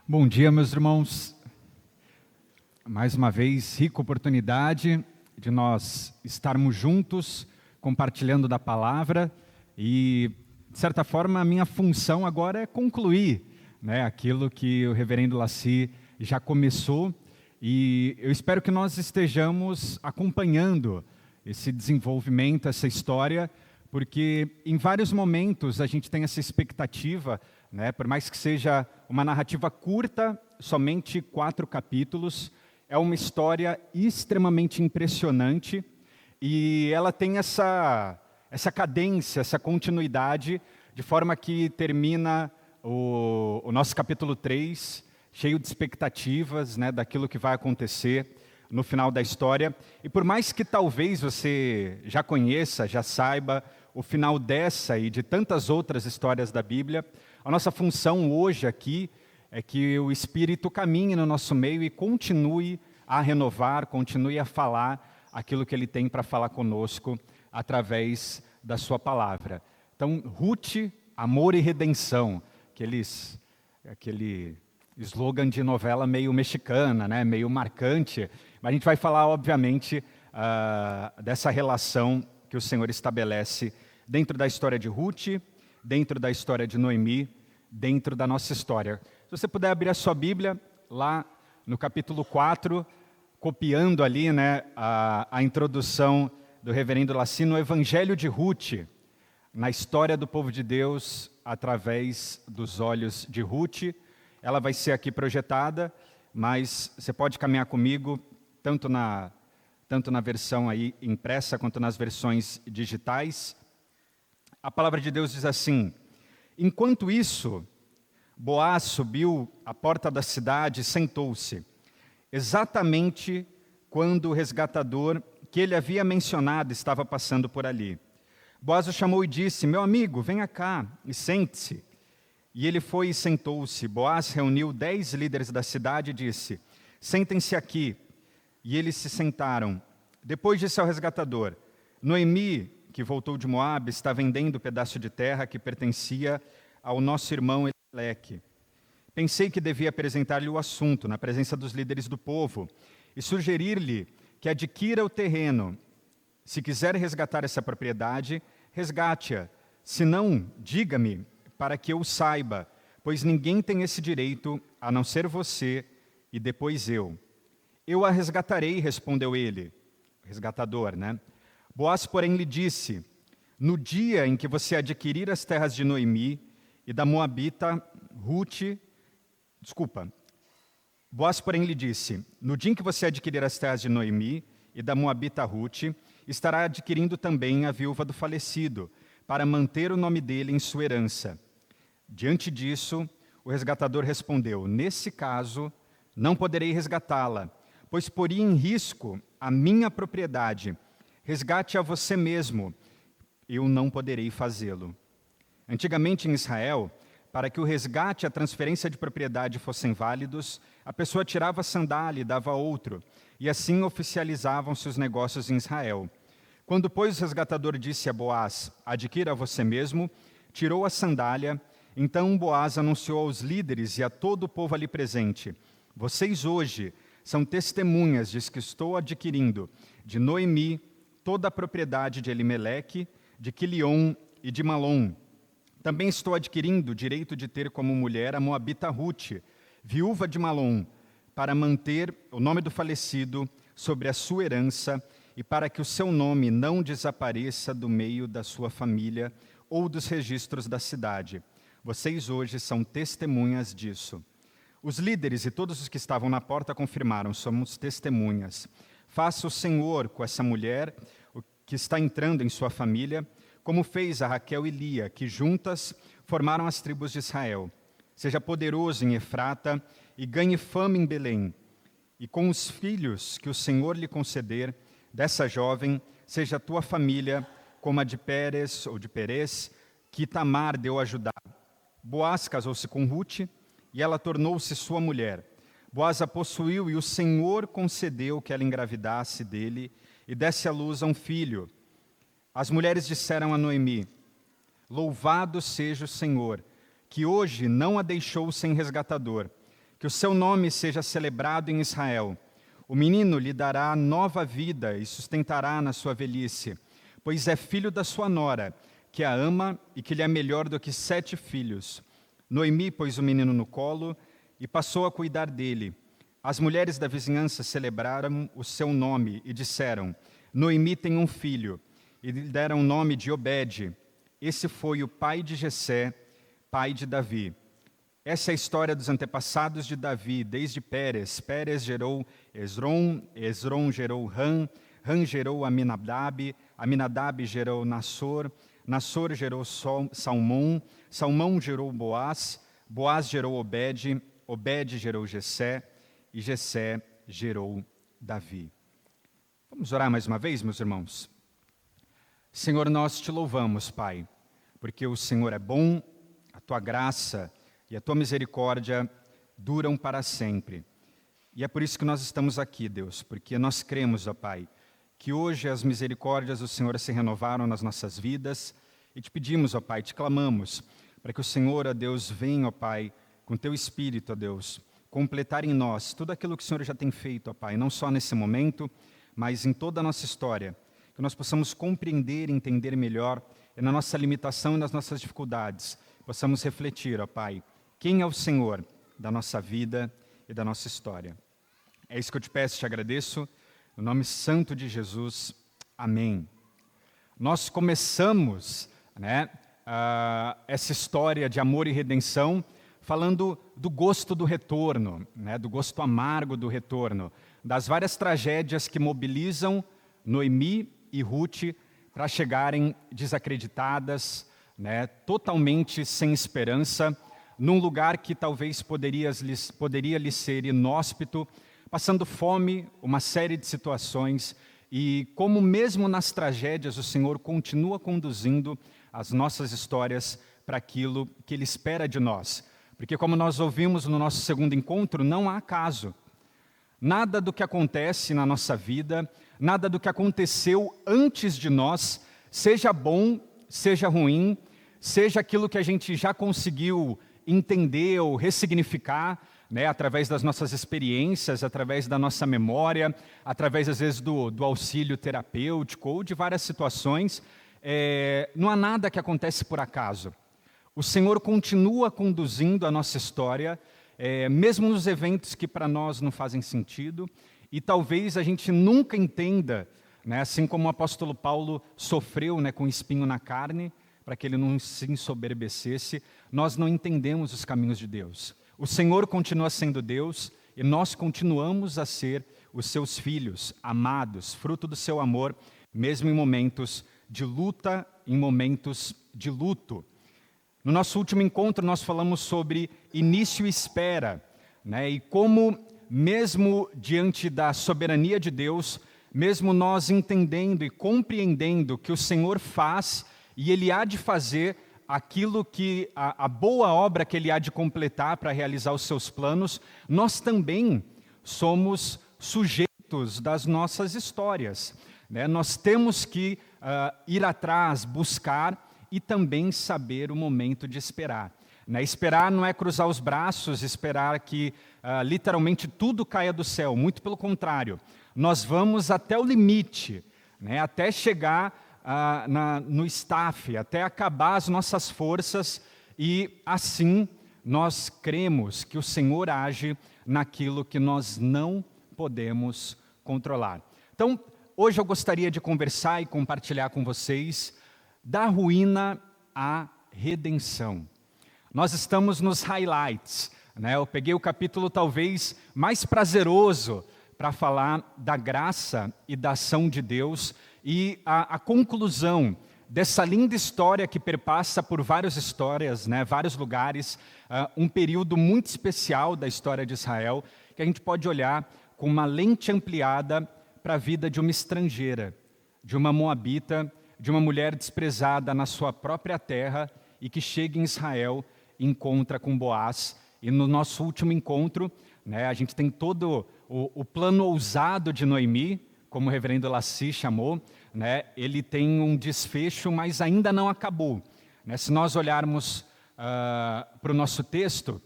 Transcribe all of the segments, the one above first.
Bom dia, meus irmãos. Mais uma vez, rica oportunidade de nós estarmos juntos, compartilhando da palavra e, de certa forma, a minha função agora é concluir, aquilo que o reverendo Laci já começou, e eu espero que nós estejamos acompanhando esse desenvolvimento, essa história, porque em vários momentos a gente tem essa expectativa, por mais que seja uma narrativa curta, somente 4 capítulos, é uma história extremamente impressionante e ela tem essa cadência, essa continuidade, de forma que termina o nosso capítulo 3, cheio de expectativas, daquilo que vai acontecer no final da história. E por mais que talvez você já conheça, já saiba o final dessa e de tantas outras histórias da Bíblia, a nossa função hoje aqui é que o Espírito caminhe no nosso meio e continue a renovar, continue a falar aquilo que Ele tem para falar conosco através da sua palavra. Então, Ruth, amor e redenção, aquele slogan de novela meio mexicana, meio marcante, mas a gente vai falar, obviamente, dessa relação que o Senhor estabelece dentro da história de Ruth, dentro da história de Noemi, dentro da nossa história. Se você puder abrir a sua Bíblia, lá no capítulo 4, copiando ali a introdução do reverendo Laci no Evangelho de Ruth, na história do povo de Deus, através dos olhos de Ruth. Ela vai ser aqui projetada, mas você pode caminhar comigo, tanto na versão aí impressa, quanto nas versões digitais. A palavra de Deus diz assim: enquanto isso, Boaz subiu à porta da cidade e sentou-se, exatamente quando o resgatador que ele havia mencionado estava passando por ali. Boaz o chamou e disse: meu amigo, venha cá e sente-se. E ele foi e sentou-se. Boaz reuniu 10 líderes da cidade e disse: sentem-se aqui. E eles se sentaram. Depois disse ao resgatador: Noemi, que voltou de Moabe, está vendendo o pedaço de terra que pertencia ao nosso irmão Elimelec. Pensei que devia apresentar-lhe o assunto na presença dos líderes do povo e sugerir-lhe que adquira o terreno. Se quiser resgatar essa propriedade, resgate-a. Se não, diga-me, para que eu saiba, pois ninguém tem esse direito a não ser você e depois eu. Eu a resgatarei, respondeu ele, resgatador, Boaz, porém, lhe disse: no dia em que você adquirir as terras de Noemi e da Moabita Ruth, Boaz, porém, lhe disse: no dia em que você adquirir as terras de Noemi e da Moabita Ruth, estará adquirindo também a viúva do falecido, para manter o nome dele em sua herança. Diante disso, o resgatador respondeu: nesse caso, não poderei resgatá-la, pois poria em risco a minha propriedade. Resgate a você mesmo, eu não poderei fazê-lo. Antigamente em Israel, para que o resgate e a transferência de propriedade fossem válidos, a pessoa tirava a sandália e dava a outro, e assim oficializavam-se os negócios em Israel. Quando, pois, o resgatador disse a Boaz: adquira a você mesmo, tirou a sandália. Então Boaz anunciou aos líderes e a todo o povo ali presente: vocês hoje são testemunhas de que estou adquirindo de Noemi toda a propriedade de Elimelec, de Quilion e de Malom. Também estou adquirindo o direito de ter como mulher a Moabita Ruth, viúva de Malom, para manter o nome do falecido sobre a sua herança e para que o seu nome não desapareça do meio da sua família ou dos registros da cidade. Vocês hoje são testemunhas disso. Os líderes e todos os que estavam na porta confirmaram: somos testemunhas. Faça o Senhor com essa mulher, o que está entrando em sua família, como fez a Raquel e Lia, que juntas formaram as tribos de Israel. Seja poderoso em Efrata e ganhe fama em Belém. E com os filhos que o Senhor lhe conceder, dessa jovem, seja a tua família como a de Pérez ou de Perez, que Tamar deu a Judá. Boaz casou-se com Ruth e ela tornou-se sua mulher. Boaz a possuiu e o Senhor concedeu que ela engravidasse dele e desse à luz a um filho. As mulheres disseram a Noemi: louvado seja o Senhor, que hoje não a deixou sem resgatador, que o seu nome seja celebrado em Israel. O menino lhe dará nova vida e sustentará na sua velhice, pois é filho da sua nora, que a ama e que lhe é melhor do que 7 filhos. Noemi pôs o menino no colo e passou a cuidar dele. As mulheres da vizinhança celebraram o seu nome e disseram: Noemi tem um filho, e lhe deram o nome de Obed. Esse foi o pai de Jessé, pai de Davi. Essa é a história dos antepassados de Davi, desde Pérez. Pérez gerou Esrom, Esrom gerou Ram, Ram gerou Aminadab, Aminadab gerou Nassor, Nassor gerou Salmão, Salmão gerou Boaz, Boaz gerou Obed, Obed gerou Jessé, e Jessé gerou Davi. Vamos orar mais uma vez, meus irmãos? Senhor, nós te louvamos, Pai, porque o Senhor é bom, a tua graça e a tua misericórdia duram para sempre. E é por isso que nós estamos aqui, Deus, porque nós cremos, ó Pai, que hoje as misericórdias do Senhor se renovaram nas nossas vidas e te pedimos, ó Pai, te clamamos, para que o Senhor, ó Deus, venha, ó Pai, com teu Espírito, ó Deus, completar em nós tudo aquilo que o Senhor já tem feito, ó Pai, não só nesse momento, mas em toda a nossa história, que nós possamos compreender e entender melhor e na nossa limitação e nas nossas dificuldades, possamos refletir, ó Pai, quem é o Senhor da nossa vida e da nossa história. É isso que eu te peço e te agradeço, no nome santo de Jesus. Amém. Nós começamos, essa história de amor e redenção falando do gosto do retorno, do gosto amargo do retorno, das várias tragédias que mobilizam Noemi e Ruth para chegarem desacreditadas, totalmente sem esperança, num lugar que talvez poderia lhes ser inóspito, passando fome, uma série de situações, e como mesmo nas tragédias o Senhor continua conduzindo as nossas histórias para aquilo que Ele espera de nós. Porque como nós ouvimos no nosso segundo encontro, não há acaso. Nada do que acontece na nossa vida, nada do que aconteceu antes de nós, seja bom, seja ruim, seja aquilo que a gente já conseguiu entender ou ressignificar, através das nossas experiências, através da nossa memória, através, às vezes, do auxílio terapêutico ou de várias situações, não há nada que acontece por acaso. O Senhor continua conduzindo a nossa história, mesmo nos eventos que para nós não fazem sentido, e talvez a gente nunca entenda, assim como o apóstolo Paulo sofreu com espinho na carne, para que ele não se ensoberbecesse, nós não entendemos os caminhos de Deus. O Senhor continua sendo Deus e nós continuamos a ser os seus filhos, amados, fruto do seu amor, mesmo em momentos de luta, em momentos de luto. No nosso último encontro nós falamos sobre início e espera, e como mesmo diante da soberania de Deus, mesmo nós entendendo e compreendendo que o Senhor faz e Ele há de fazer aquilo que, a boa obra que Ele há de completar para realizar os seus planos, nós também somos sujeitos das nossas histórias. Nós temos que ir atrás, buscar e também saber o momento de esperar. Esperar não é cruzar os braços, esperar que literalmente tudo caia do céu, muito pelo contrário. Nós vamos até o limite, até chegar no staff, até acabar as nossas forças, e assim nós cremos que o Senhor age naquilo que nós não podemos controlar. Então, hoje eu gostaria de conversar e compartilhar com vocês da ruína à redenção. Nós estamos nos highlights, Eu peguei o capítulo talvez mais prazeroso para falar da graça e da ação de Deus, e a conclusão dessa linda história que perpassa por várias histórias, vários lugares, um período muito especial da história de Israel, que a gente pode olhar com uma lente ampliada para a vida de uma estrangeira, de uma moabita, de uma mulher desprezada na sua própria terra e que chega em Israel e encontra com Boaz. E no nosso último encontro, a gente tem todo o plano ousado de Noemi, como o reverendo Laci chamou, ele tem um desfecho, mas ainda não acabou. Se nós olharmos para o nosso texto,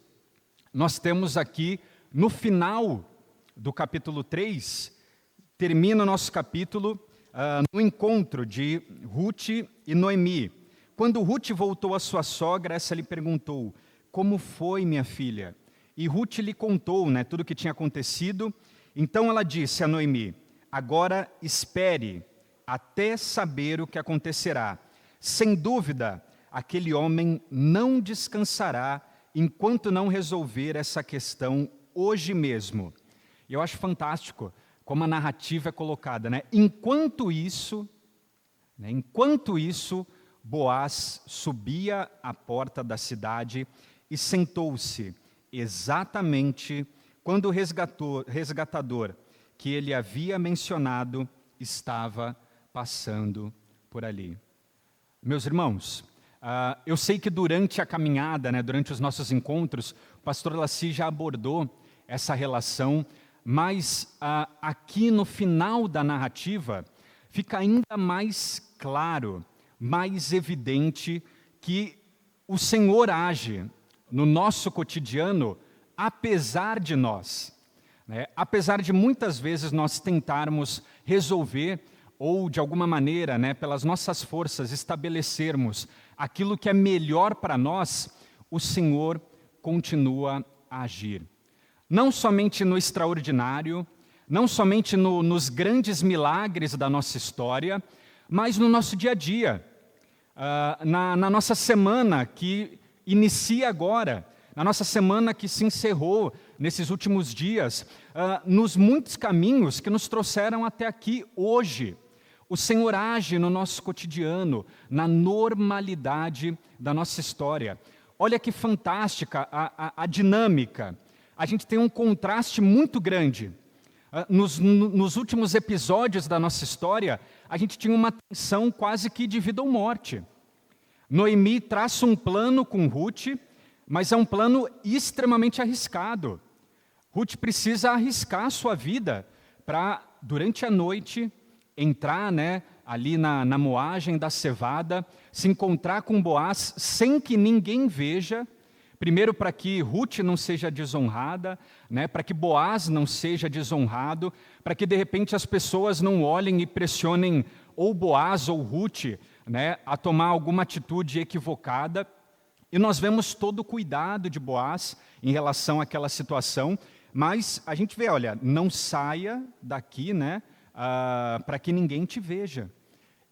nós temos aqui, no final do capítulo 3, termina o nosso capítulo no encontro de Ruth e Noemi. Quando Ruth voltou à sua sogra, essa lhe perguntou: como foi, minha filha? E Ruth lhe contou, né, tudo o que tinha acontecido. Então ela disse a Noemi: agora espere até saber o que acontecerá. Sem dúvida, aquele homem não descansará enquanto não resolver essa questão hoje mesmo. E eu acho fantástico como a narrativa é colocada, né? Enquanto isso, Boaz subia à porta da cidade e sentou-se exatamente quando o resgatador que ele havia mencionado estava passando por ali. Meus irmãos, eu sei que durante a caminhada, né, durante os nossos encontros, o pastor Laci já abordou essa relação, mas aqui no final da narrativa fica ainda mais claro, mais evidente que o Senhor age no nosso cotidiano, apesar de nós, né? Apesar de muitas vezes nós tentarmos resolver ou de alguma maneira, né, pelas nossas forças, estabelecermos aquilo que é melhor para nós, o Senhor continua a agir. Não somente no extraordinário, não somente nos grandes milagres da nossa história, mas no nosso dia a dia, na nossa semana que inicia agora, na nossa semana que se encerrou nesses últimos dias, nos muitos caminhos que nos trouxeram até aqui hoje. O Senhor age no nosso cotidiano, na normalidade da nossa história. Olha que fantástica a dinâmica. A gente tem um contraste muito grande. Nos últimos episódios da nossa história, a gente tinha uma tensão quase que de vida ou morte. Noemi traça um plano com Ruth, mas é um plano extremamente arriscado. Ruth precisa arriscar a sua vida para, durante a noite, entrar, né, ali na moagem da cevada, se encontrar com Boaz sem que ninguém veja, primeiro para que Ruth não seja desonrada, né, para que Boaz não seja desonrado, para que de repente as pessoas não olhem e pressionem ou Boaz ou Ruth, né, a tomar alguma atitude equivocada. E nós vemos todo o cuidado de Boaz em relação àquela situação, mas a gente vê, olha, não saia daqui, né, para que ninguém te veja.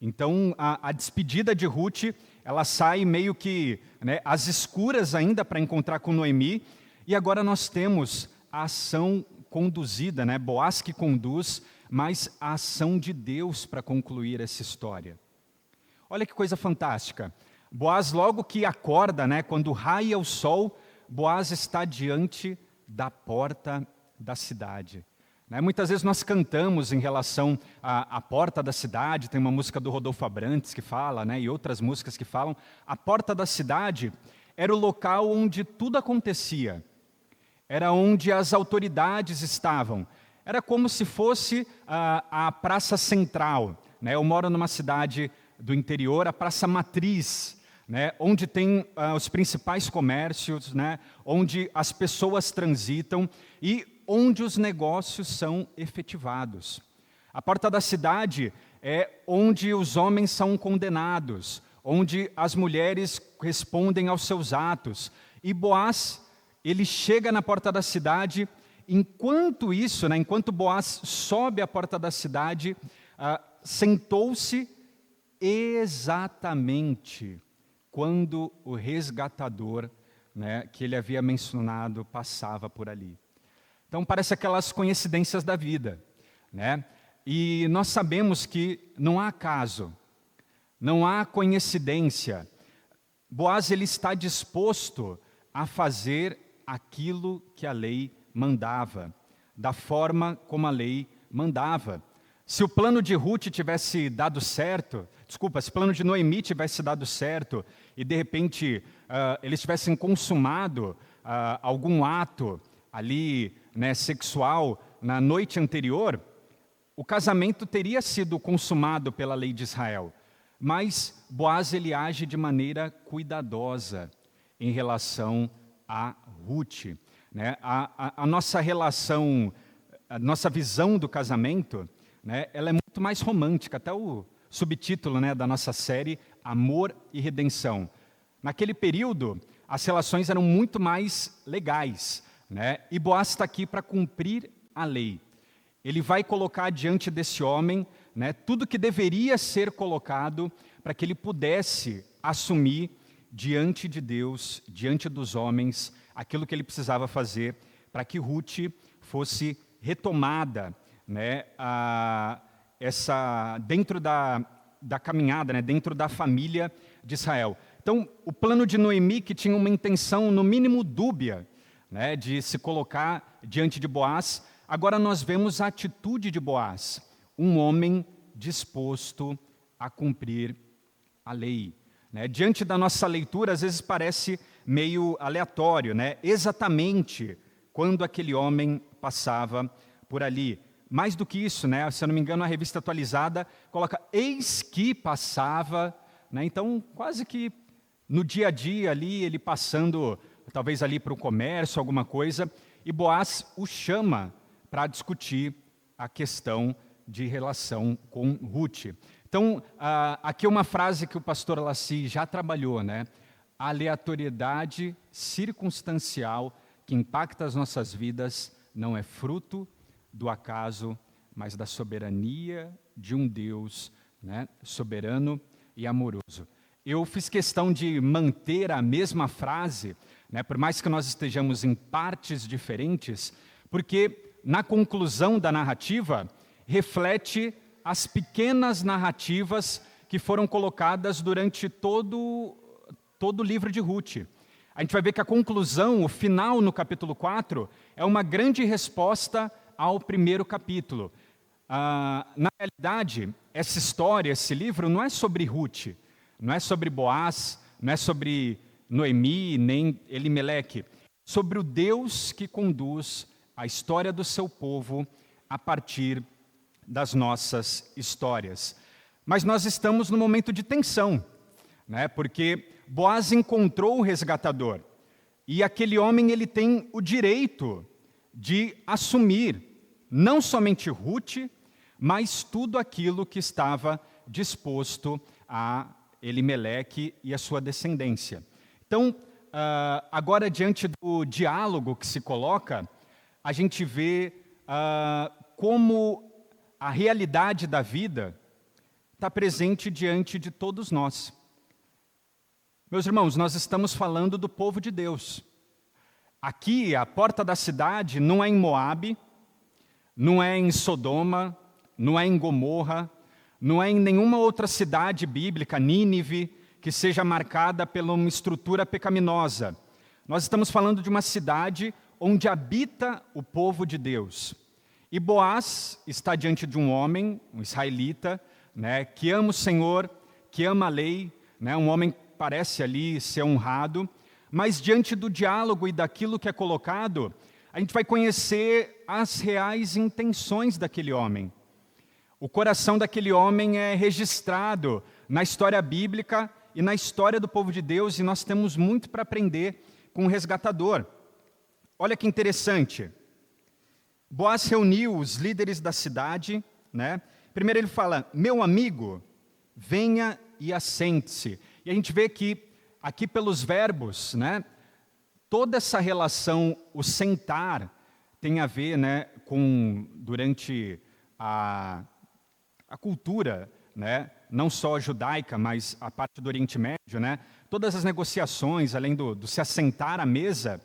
Então, a despedida de Ruth, ela sai meio que, né, às escuras ainda para encontrar com Noemi, e agora nós temos a ação conduzida, né, Boaz que conduz, mas a ação de Deus para concluir essa história. Olha que coisa fantástica. Boaz, logo que acorda, né, quando raia o sol, Boaz está diante da porta da cidade. Né, muitas vezes nós cantamos em relação à porta da cidade, tem uma música do Rodolfo Abrantes que fala, né, e outras músicas que falam. A porta da cidade era o local onde tudo acontecia, era onde as autoridades estavam, era como se fosse a praça central. Né, eu moro numa cidade do interior, a praça matriz, né, onde tem os principais comércios, né, onde as pessoas transitam e onde os negócios são efetivados. A porta da cidade é onde os homens são condenados, onde as mulheres respondem aos seus atos. E Boaz, ele chega na porta da cidade, enquanto isso, né, enquanto Boaz sobe a porta da cidade, sentou-se exatamente quando o resgatador, né, que ele havia mencionado passava por ali. Então parece aquelas coincidências da vida, né? E nós sabemos que não há acaso, não há coincidência. Boaz, ele está disposto a fazer aquilo que a lei mandava, da forma como a lei mandava. Se o plano de Ruth tivesse dado certo, se o plano de Noemi tivesse dado certo e de repente eles tivessem consumado algum ato ali, né, sexual na noite anterior, o casamento teria sido consumado pela lei de Israel. Mas Boaz, ele age de maneira cuidadosa em relação a Ruth. né, a nossa relação, a nossa visão do casamento, né, ela é muito mais romântica. Até o subtítulo, né, da nossa série, Amor e Redenção. Naquele período, as relações eram muito mais legais, né, e Boaz está aqui para cumprir a lei. Ele vai colocar diante desse homem, né, tudo que deveria ser colocado para que ele pudesse assumir diante de Deus, diante dos homens, aquilo que ele precisava fazer para que Ruth fosse retomada, né, dentro da caminhada, né, dentro da família de Israel. Então, o plano de Noemi, que tinha uma intenção, no mínimo, dúbia, né, de se colocar diante de Boaz, agora nós vemos a atitude de Boaz, um homem disposto a cumprir a lei. Né? Diante da nossa leitura, às vezes parece meio aleatório, né? Exatamente quando aquele homem passava por ali. Mais do que isso, né? Se eu não me engano, a revista atualizada coloca eis que passava, né? Então, quase que no dia a dia ali, ele passando, talvez ali para o comércio, alguma coisa, e Boaz o chama para discutir a questão de relação com Ruth. Então, aqui é uma frase que o pastor Laci já trabalhou, né? A aleatoriedade circunstancial que impacta as nossas vidas não é fruto do acaso, mas da soberania de um Deus, né, soberano e amoroso. Eu fiz questão de manter a mesma frase, né, por mais que nós estejamos em partes diferentes, porque na conclusão da narrativa reflete as pequenas narrativas que foram colocadas durante todo o livro de Ruth. A gente vai ver que a conclusão, o final no capítulo 4, é uma grande resposta ao primeiro capítulo. Na realidade, essa história, esse livro, não é sobre Ruth, não é sobre Boaz, não é sobre Noemi, nem Elimeleque, sobre o Deus que conduz a história do seu povo a partir das nossas histórias. Mas nós estamos num momento de tensão, né? Porque Boaz encontrou o resgatador, e aquele homem ele tem o direito de assumir não somente Ruth, mas tudo aquilo que estava disposto a Elimeleque e a sua descendência. Então, agora diante do diálogo que se coloca, a gente vê como a realidade da vida está presente diante de todos nós. Meus irmãos, nós estamos falando do povo de Deus. Aqui, a porta da cidade não é em Moabe, não é em Sodoma, não é em Gomorra, não é em nenhuma outra cidade bíblica, Nínive, que seja marcada por uma estrutura pecaminosa. Nós estamos falando de uma cidade onde habita o povo de Deus. E Boaz está diante de um homem, um israelita, né, que ama o Senhor, que ama a lei, né, um homem que parece ali ser honrado, mas diante do diálogo e daquilo que é colocado, a gente vai conhecer as reais intenções daquele homem. O coração daquele homem é registrado na história bíblica e na história do povo de Deus, e nós temos muito para aprender com o resgatador. Olha que interessante. Boaz reuniu os líderes da cidade, né? Primeiro ele fala, meu amigo, venha e assente-se. E a gente vê que aqui pelos verbos, né, toda essa relação, o sentar, tem a ver, né, com, durante a cultura, né, não só judaica, mas a parte do Oriente Médio, né, todas as negociações, além do se assentar à mesa,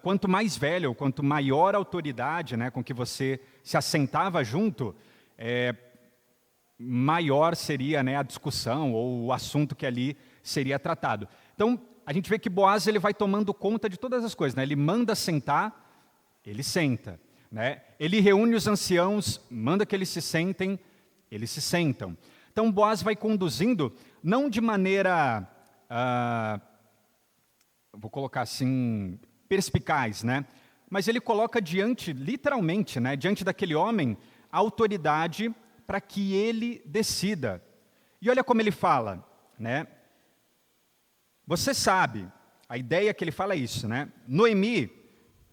quanto mais velho, ou quanto maior a autoridade, né, com que você se assentava junto, maior seria, né, a discussão ou o assunto que ali seria tratado. Então, a gente vê que Boaz ele vai tomando conta de todas as coisas, né? Ele manda sentar, ele senta, né? Ele reúne os anciãos, manda que eles se sentem, eles se sentam. Então, Boaz vai conduzindo, não de maneira, vou colocar assim, perspicaz, né? Mas ele coloca diante, literalmente, né, diante daquele homem, a autoridade para que ele decida. E olha como ele fala, né? Você sabe, a ideia que ele fala é isso, né? Noemi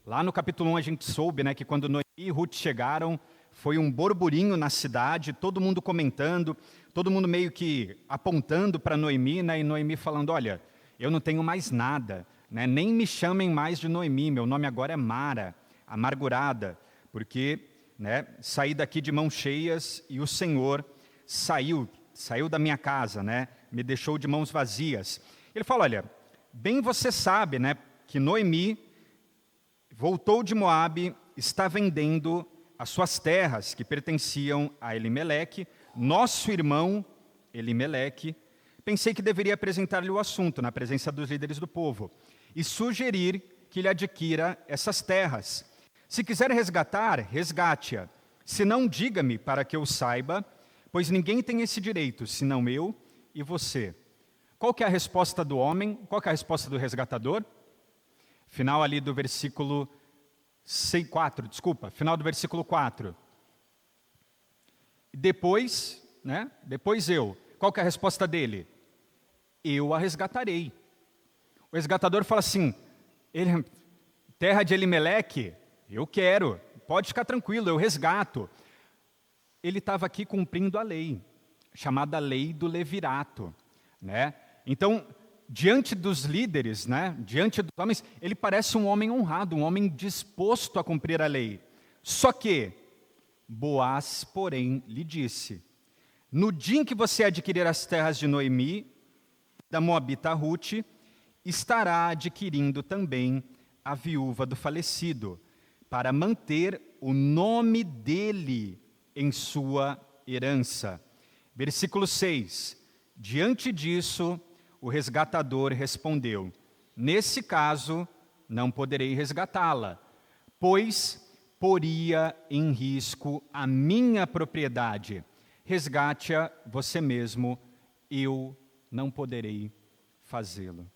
Lá no capítulo 1 a gente soube, né, que quando Noemi e Ruth chegaram, foi um burburinho na cidade, todo mundo comentando, todo mundo meio que apontando para Noemi, né, e Noemi falando, olha, eu não tenho mais nada, né, nem me chamem mais de Noemi, meu nome agora é Mara, amargurada, porque, né, saí daqui de mãos cheias e o Senhor saiu da minha casa, né, me deixou de mãos vazias. Ele fala, olha, bem você sabe, né, que Noemi voltou de Moabe, está vendendo as suas terras que pertenciam a Elimeleque, nosso irmão Elimeleque. Pensei que deveria apresentar-lhe o assunto na presença dos líderes do povo e sugerir que ele adquira essas terras. Se quiser resgatar, resgate-a. Se não, diga-me para que eu saiba, pois ninguém tem esse direito, senão eu e você. Qual que é a resposta do homem? Qual que é a resposta do resgatador? Final ali do versículo 4, final do versículo 4. Depois, né? Depois eu. Qual que é a resposta dele? Eu a resgatarei. O resgatador fala assim, terra de Elimeleque, eu quero, pode ficar tranquilo, eu resgato. Ele estava aqui cumprindo a lei, chamada lei do levirato, né? Então, diante dos líderes, né, diante dos homens, ele parece um homem honrado, um homem disposto a cumprir a lei. Só que, Boaz, porém, lhe disse, no dia em que você adquirir as terras de Noemi, da Moabita Ruth, estará adquirindo também a viúva do falecido, para manter o nome dele em sua herança. Versículo 6, diante disso, o resgatador respondeu, nesse caso, não poderei resgatá-la, pois poria em risco a minha propriedade. Resgate-a você mesmo, eu não poderei fazê-lo.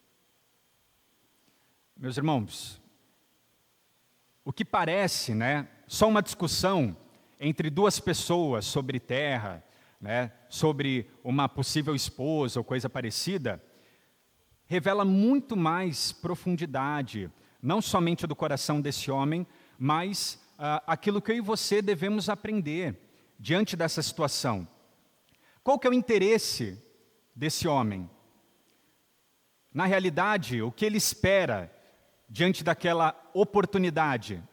Meus irmãos, o que parece, né, só uma discussão entre duas pessoas sobre terra, né, sobre uma possível esposa ou coisa parecida, revela muito mais profundidade, não somente do coração desse homem, mas aquilo que eu e você devemos aprender diante dessa situação. Qual que é o interesse desse homem? Na realidade, o que ele espera diante daquela oportunidade?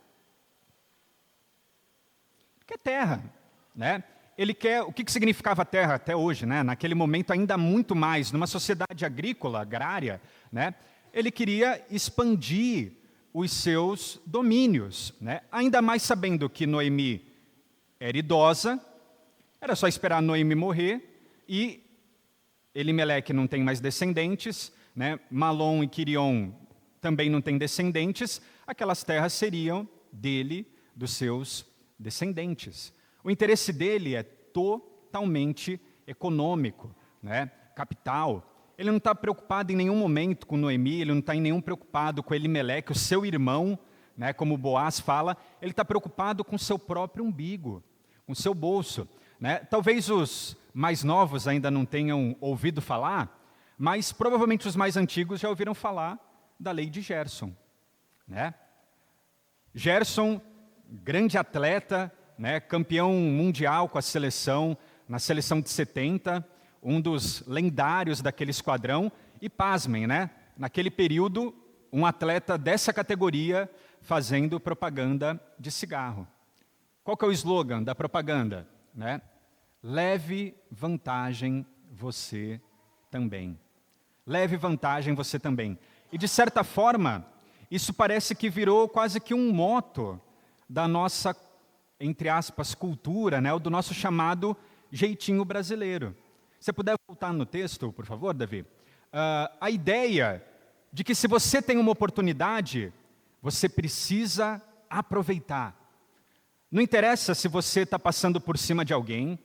Que é terra, né? Ele quer, o que significava terra até hoje, né? Naquele momento ainda muito mais, numa sociedade agrícola, agrária, né? Ele queria expandir os seus domínios, né? Ainda mais sabendo que Noemi era idosa, era só esperar Noemi morrer, e Elimeleque não tem mais descendentes, né? Malom e Quirion também não têm descendentes, aquelas terras seriam dele, dos seus descendentes. O interesse dele é totalmente econômico, né? Capital. Ele não está preocupado em nenhum momento com Noemi, ele não está em nenhum preocupado com Elimeleque, o seu irmão, né? Como Boaz fala, ele está preocupado com o seu próprio umbigo, com o seu bolso, né? Talvez os mais novos ainda não tenham ouvido falar, mas provavelmente os mais antigos já ouviram falar da lei de Gerson, né? Gerson, grande atleta, né, campeão mundial com a seleção, na seleção de 70, um dos lendários daquele esquadrão, e pasmem, né, naquele período, um atleta dessa categoria fazendo propaganda de cigarro. Qual que é o slogan da propaganda? Né? Leve vantagem você também. Leve vantagem você também. E de certa forma, isso parece que virou quase que um moto da nossa, entre aspas, cultura, né, ou do nosso chamado jeitinho brasileiro. Se você puder voltar no texto, por favor, Davi. A ideia de que se você tem uma oportunidade, você precisa aproveitar. Não interessa se você está passando por cima de alguém,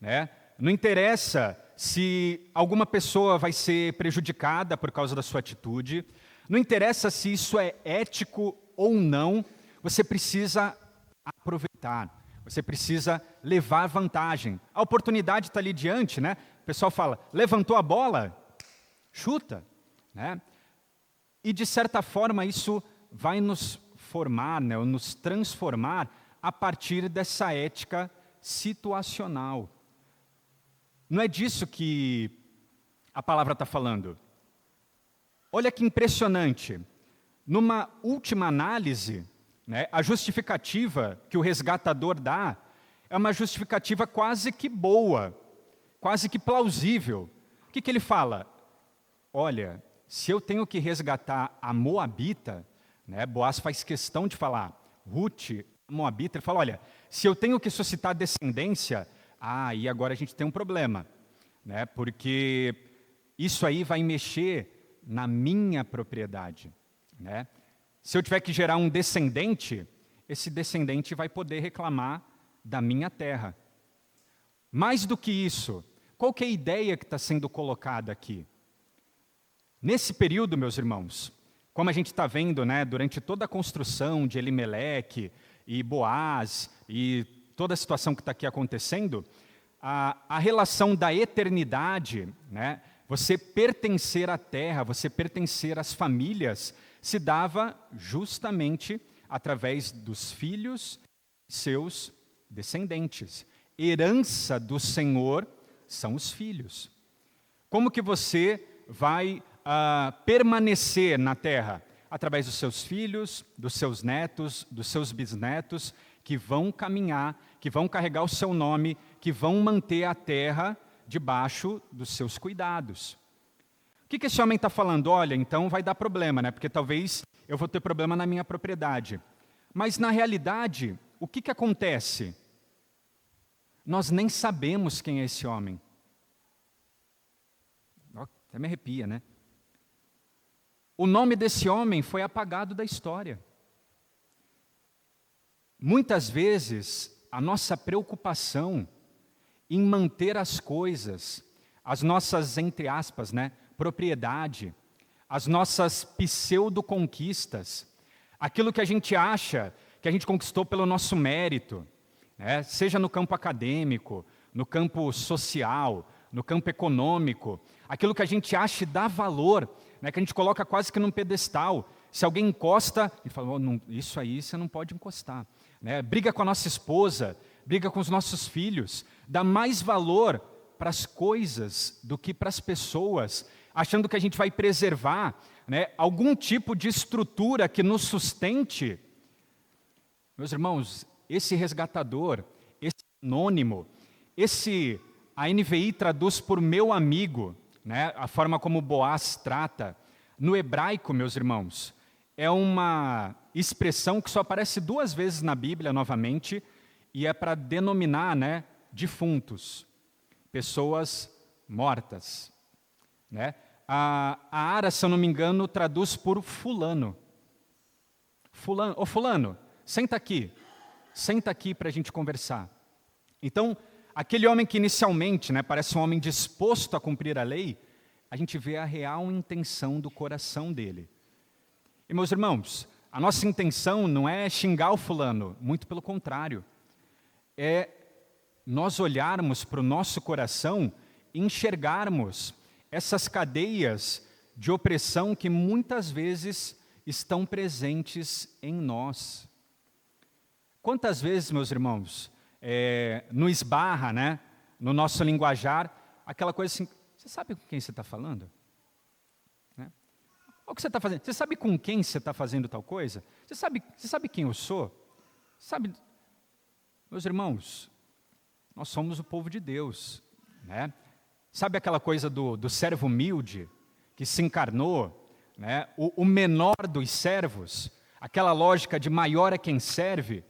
né? Não interessa se alguma pessoa vai ser prejudicada por causa da sua atitude, não interessa se isso é ético ou não, você precisa aproveitar, você precisa levar vantagem. A oportunidade está ali diante, né? O pessoal fala, levantou a bola, chuta, né? E de certa forma isso vai nos formar, né, ou nos transformar a partir dessa ética situacional. Não é disso que a palavra está falando. Olha que impressionante. Numa última análise, né, a justificativa que o resgatador dá é uma justificativa quase que boa, quase que plausível. O que ele fala? Olha, se eu tenho que resgatar a Moabita, né, Boaz faz questão de falar, Ruth, a Moabita, ele fala, olha, se eu tenho que suscitar descendência, e agora a gente tem um problema, né, porque isso aí vai mexer na minha propriedade, né? Se eu tiver que gerar um descendente, esse descendente vai poder reclamar da minha terra. Mais do que isso, qual que é a ideia que está sendo colocada aqui? Nesse período, meus irmãos, como a gente está vendo, né, durante toda a construção de Elimeleque e Boaz e toda a situação que está aqui acontecendo, a relação da eternidade, né, você pertencer à terra, você pertencer às famílias, se dava justamente através dos filhos e seus descendentes. Herança do Senhor são os filhos. Como que você vai permanecer na terra? Através dos seus filhos, dos seus netos, dos seus bisnetos, que vão caminhar, que vão carregar o seu nome, que vão manter a terra debaixo dos seus cuidados. O que esse homem está falando? Olha, então vai dar problema, né? Porque talvez eu vou ter problema na minha propriedade. Mas, na realidade, o que acontece? Nós nem sabemos quem é esse homem. Até me arrepia, né? O nome desse homem foi apagado da história. Muitas vezes, a nossa preocupação em manter as coisas, as nossas, entre aspas, né, propriedade, as nossas pseudo-conquistas, aquilo que a gente acha que a gente conquistou pelo nosso mérito, né, seja no campo acadêmico, no campo social, no campo econômico, aquilo que a gente acha e dá valor, né, que a gente coloca quase que num pedestal. Se alguém encosta, ele fala, oh, não, isso aí você não pode encostar. Né? Briga com a nossa esposa, briga com os nossos filhos, dá mais valor para as coisas do que para as pessoas, achando que a gente vai preservar, né, algum tipo de estrutura que nos sustente. Meus irmãos, esse resgatador, esse anônimo, a NVI traduz por meu amigo, né, a forma como Boaz trata. No hebraico, meus irmãos, é uma expressão que só aparece 2 vezes na Bíblia, novamente, e é para denominar, né, defuntos, pessoas mortas. Né? A Ara, se eu não me engano, traduz por fulano. Fulano, senta aqui para a gente conversar. Então, aquele homem que inicialmente, né, parece um homem disposto a cumprir a lei, a gente vê a real intenção do coração dele. E, meus irmãos, a nossa intenção não é xingar o fulano, muito pelo contrário. É nós olharmos para o nosso coração e enxergarmos essas cadeias de opressão que muitas vezes estão presentes em nós. Quantas vezes, meus irmãos, no esbarra, né, no nosso linguajar, aquela coisa assim, você sabe com quem você está falando? Né? O que você está fazendo? Você sabe com quem você está fazendo tal coisa? Você sabe quem eu sou? Sabe, meus irmãos, nós somos o povo de Deus, né? Sabe aquela coisa do servo humilde, que se encarnou, né? O menor dos servos, aquela lógica de maior é quem serve.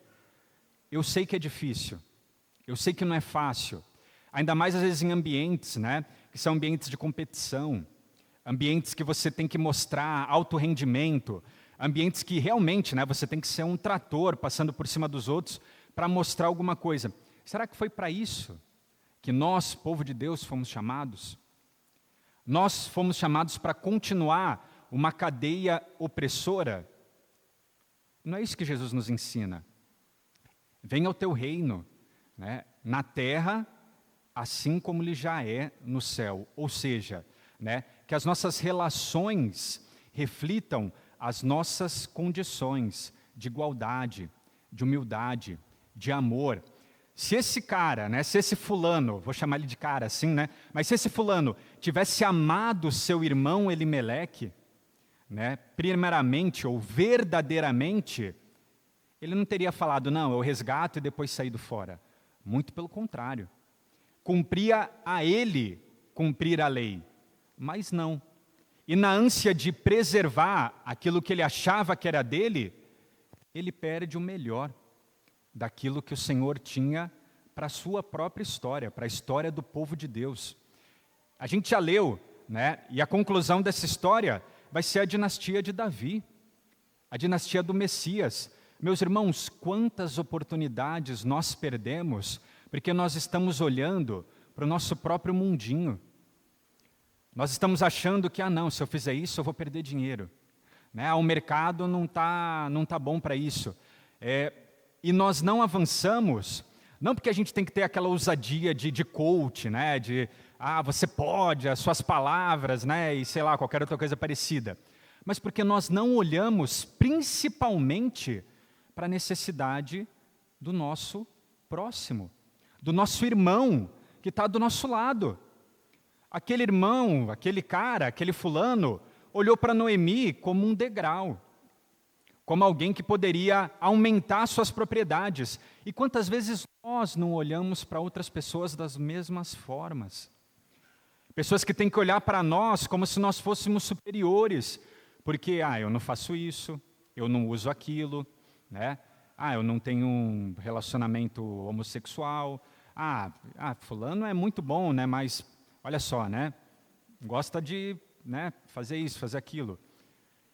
Eu sei que é difícil, eu sei que não é fácil, ainda mais às vezes em ambientes, né, que são ambientes de competição, ambientes que você tem que mostrar alto rendimento, ambientes que realmente, né, você tem que ser um trator passando por cima dos outros para mostrar alguma coisa. Será que foi para isso que nós, povo de Deus, fomos chamados? Nós fomos chamados para continuar uma cadeia opressora? Não é isso que Jesus nos ensina. Venha o teu reino, né, na terra, assim como ele já é no céu. Ou seja, né, que as nossas relações reflitam as nossas condições de igualdade, de humildade, de amor. Se esse cara, né, se esse fulano, vou chamar ele de cara assim, né, mas se esse fulano tivesse amado seu irmão Elimeleque, né, primeiramente ou verdadeiramente, ele não teria falado, não, eu resgato e depois saído fora. Muito pelo contrário. Cumpria a ele cumprir a lei, mas não. E na ânsia de preservar aquilo que ele achava que era dele, ele perde o melhor daquilo que o Senhor tinha para a sua própria história, para a história do povo de Deus. A gente já leu, né? E a conclusão dessa história vai ser a dinastia de Davi, a dinastia do Messias. Meus irmãos, quantas oportunidades nós perdemos porque nós estamos olhando para o nosso próprio mundinho. Nós estamos achando que, não, se eu fizer isso eu vou perder dinheiro. Né? O mercado não tá bom para isso. E nós não avançamos, não porque a gente tem que ter aquela ousadia de coach, né? De, você pode, as suas palavras, né? E sei lá, qualquer outra coisa parecida. Mas porque nós não olhamos principalmente para a necessidade do nosso próximo, do nosso irmão que está do nosso lado. Aquele irmão, aquele cara, aquele fulano, olhou para Noemi como um degrau, como alguém que poderia aumentar suas propriedades. E quantas vezes nós não olhamos para outras pessoas das mesmas formas? Pessoas que têm que olhar para nós como se nós fôssemos superiores, porque, eu não faço isso, eu não uso aquilo, né? Eu não tenho um relacionamento homossexual, fulano é muito bom, né? Mas, olha só, né? Gosta de, né, fazer isso, fazer aquilo.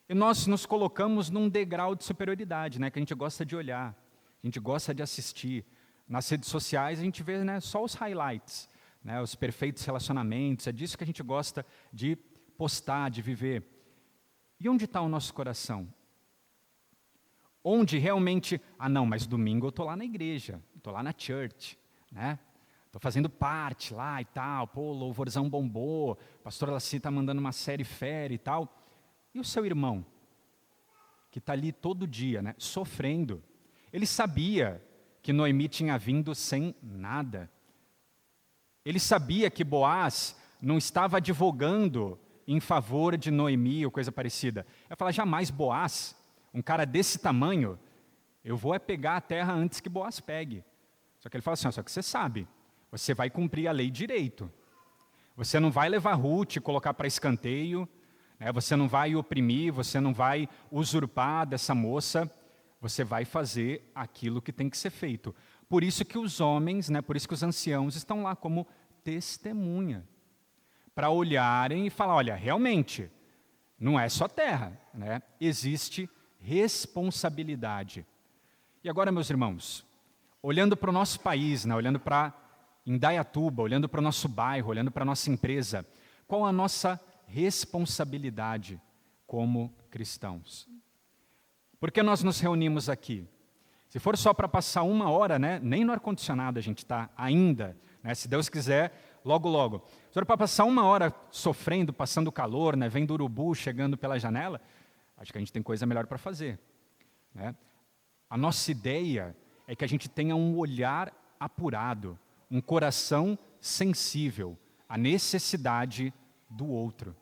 E nós nos colocamos num degrau de superioridade, né, que a gente gosta de olhar, a gente gosta de assistir. Nas redes sociais a gente vê, né, só os highlights, né, os perfeitos relacionamentos, é disso que a gente gosta de postar, de viver. E onde está o nosso coração? Onde realmente, não, mas domingo eu estou lá na igreja, estou lá na church, né? Estou fazendo parte lá e tal, louvorzão bombou, a pastora Laci está mandando uma série fera e tal. E o seu irmão, que está ali todo dia, né, sofrendo? Ele sabia que Noemi tinha vindo sem nada. Ele sabia que Boaz não estava advogando em favor de Noemi ou coisa parecida. Eu falo, jamais Boaz, um cara desse tamanho, eu vou pegar a terra antes que Boaz pegue. Só que ele fala assim, só que você sabe, você vai cumprir a lei direito. Você não vai levar Ruth e colocar para escanteio, você não vai oprimir, você não vai usurpar dessa moça, você vai fazer aquilo que tem que ser feito. Por isso que os homens, né, por isso que os anciãos estão lá como testemunha, para olharem e falar, olha, realmente, não é só terra, né? Existe responsabilidade. E agora, meus irmãos, olhando para o nosso país, né, olhando para Indaiatuba, olhando para o nosso bairro, olhando para a nossa empresa, qual a nossa responsabilidade como cristãos? Por que nós nos reunimos aqui? Se for só para passar 1 hora, né, nem no ar-condicionado a gente está ainda, né, se Deus quiser, logo, logo. Se for para passar 1 hora sofrendo, passando calor, né, vendo urubu chegando pela janela, acho que a gente tem coisa melhor para fazer. Né? A nossa ideia é que a gente tenha um olhar apurado, um coração sensível à necessidade do outro.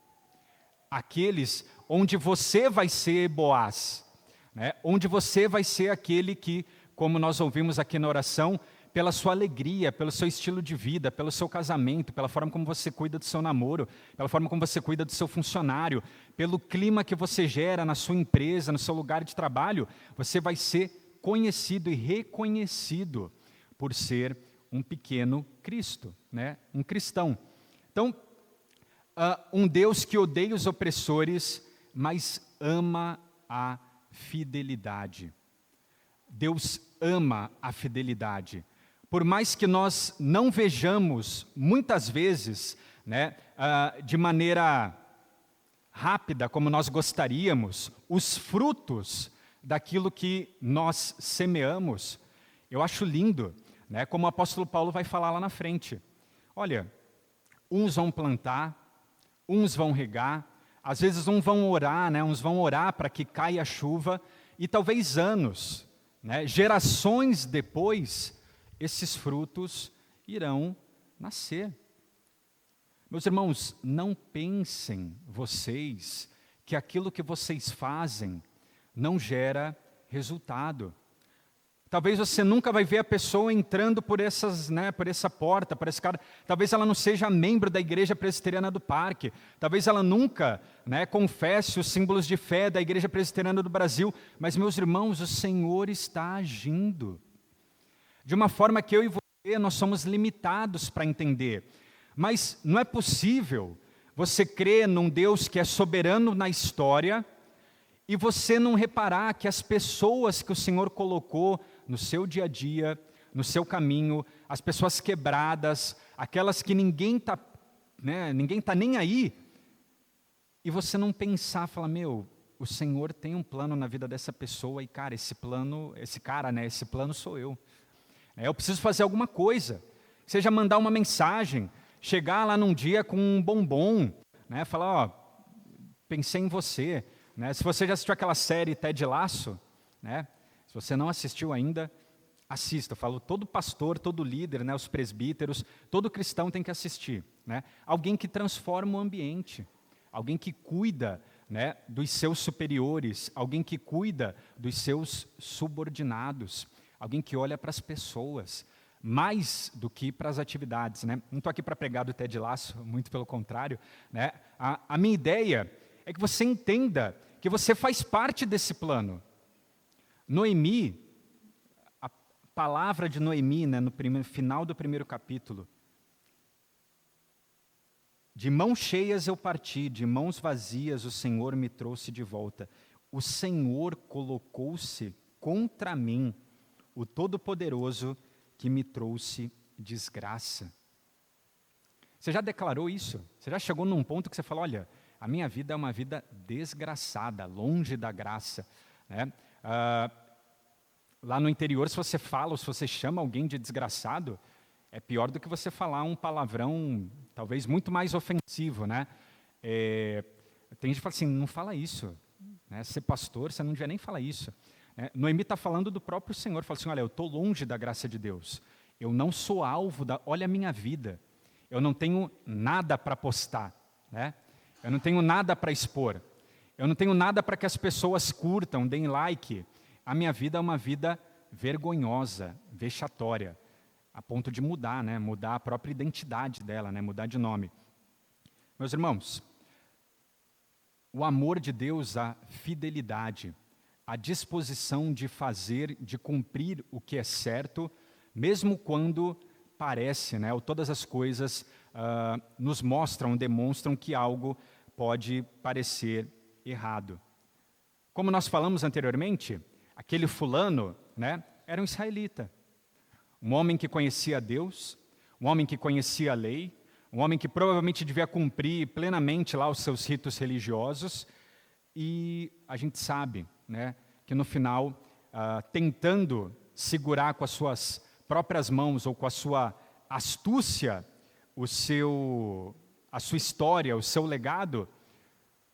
Aqueles onde você vai ser Boaz, né? Onde você vai ser aquele que, como nós ouvimos aqui na oração, pela sua alegria, pelo seu estilo de vida, pelo seu casamento, pela forma como você cuida do seu namoro, pela forma como você cuida do seu funcionário, pelo clima que você gera na sua empresa, no seu lugar de trabalho, você vai ser conhecido e reconhecido por ser um pequeno Cristo, né? Um cristão. Então, um Deus que odeia os opressores, mas ama a fidelidade. Deus ama a fidelidade. Por mais que nós não vejamos, muitas vezes, né, de maneira rápida, como nós gostaríamos, os frutos daquilo que nós semeamos, eu acho lindo, né, como o apóstolo Paulo vai falar lá na frente. Olha, uns vão plantar, uns vão regar, às vezes uns vão orar, né, uns vão orar para que caia a chuva, e talvez anos, né, gerações depois, esses frutos irão nascer. Meus irmãos, não pensem vocês que aquilo que vocês fazem não gera resultado. Talvez você nunca vai ver a pessoa entrando por essa porta, por esse cara. Talvez ela não seja membro da Igreja Presbiteriana do Parque. Talvez ela nunca, confesse os símbolos de fé da Igreja Presbiteriana do Brasil. Mas, meus irmãos, o Senhor está agindo. De uma forma que eu e você, nós somos limitados para entender. Mas não é possível você crer num Deus que é soberano na história e você não reparar que as pessoas que o Senhor colocou no seu dia a dia, no seu caminho, as pessoas quebradas, aquelas que ninguém tá nem aí, e você não pensar, falar, o Senhor tem um plano na vida dessa pessoa, e cara, esse plano sou eu. Eu preciso fazer alguma coisa, seja mandar uma mensagem, chegar lá num dia com um bombom, falar, pensei em você. Se você já assistiu aquela série Ted Lasso, se você não assistiu ainda, assista. Eu falo, todo pastor, todo líder, os presbíteros, todo cristão tem que assistir. Alguém que transforma o ambiente, alguém que cuida dos seus superiores, alguém que cuida dos seus subordinados, alguém que olha para as pessoas, mais do que para as atividades. Não estou aqui para pregar do Ted Lasso, muito pelo contrário. A minha ideia é que você entenda que você faz parte desse plano. Noemi, a palavra de Noemi, no final do primeiro capítulo, de mãos cheias eu parti, de mãos vazias o Senhor me trouxe de volta. O Senhor colocou-se contra mim, o Todo-Poderoso que me trouxe desgraça. Você já declarou isso? Você já chegou num ponto que você fala, olha, a minha vida é uma vida desgraçada, longe da graça. Lá no interior, se você fala ou se você chama alguém de desgraçado, é pior do que você falar um palavrão, talvez muito mais ofensivo. Tem gente que fala assim, não fala isso. Ser pastor, você não devia nem falar isso. Noemi está falando do próprio Senhor, fala assim, olha, eu estou longe da graça de Deus. Eu não sou alvo olha a minha vida. Eu não tenho nada para postar. Eu não tenho nada para expor. Eu não tenho nada para que as pessoas curtam, deem like. A minha vida é uma vida vergonhosa, vexatória, a ponto de mudar, mudar a própria identidade dela, mudar de nome. Meus irmãos, o amor de Deus, a fidelidade, a disposição de fazer, de cumprir o que é certo, mesmo quando parece, ou todas as coisas nos mostram, demonstram que algo pode parecer errado. Como nós falamos anteriormente, aquele fulano, era um israelita, um homem que conhecia Deus, um homem que conhecia a lei, um homem que provavelmente devia cumprir plenamente lá os seus ritos religiosos, e a gente sabe, que no final, tentando segurar com as suas próprias mãos ou com a sua astúcia a sua história, o seu legado,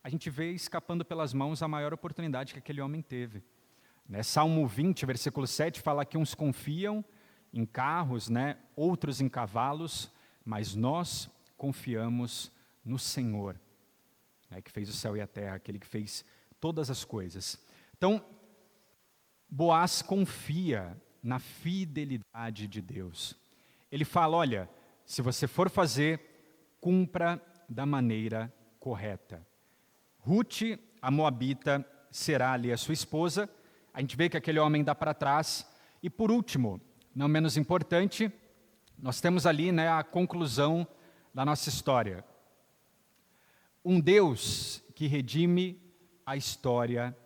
a gente vê escapando pelas mãos a maior oportunidade que aquele homem teve. Salmo 20, versículo 7, fala que uns confiam em carros, outros em cavalos, mas nós confiamos no Senhor, que fez o céu e a terra, aquele que fez todas as coisas. Então, Boaz confia na fidelidade de Deus. Ele fala, olha, se você for fazer, cumpra da maneira correta. Ruth, a moabita, será ali a sua esposa. A gente vê que aquele homem dá para trás. E por último, não menos importante, nós temos ali a conclusão da nossa história. Um Deus que redime a história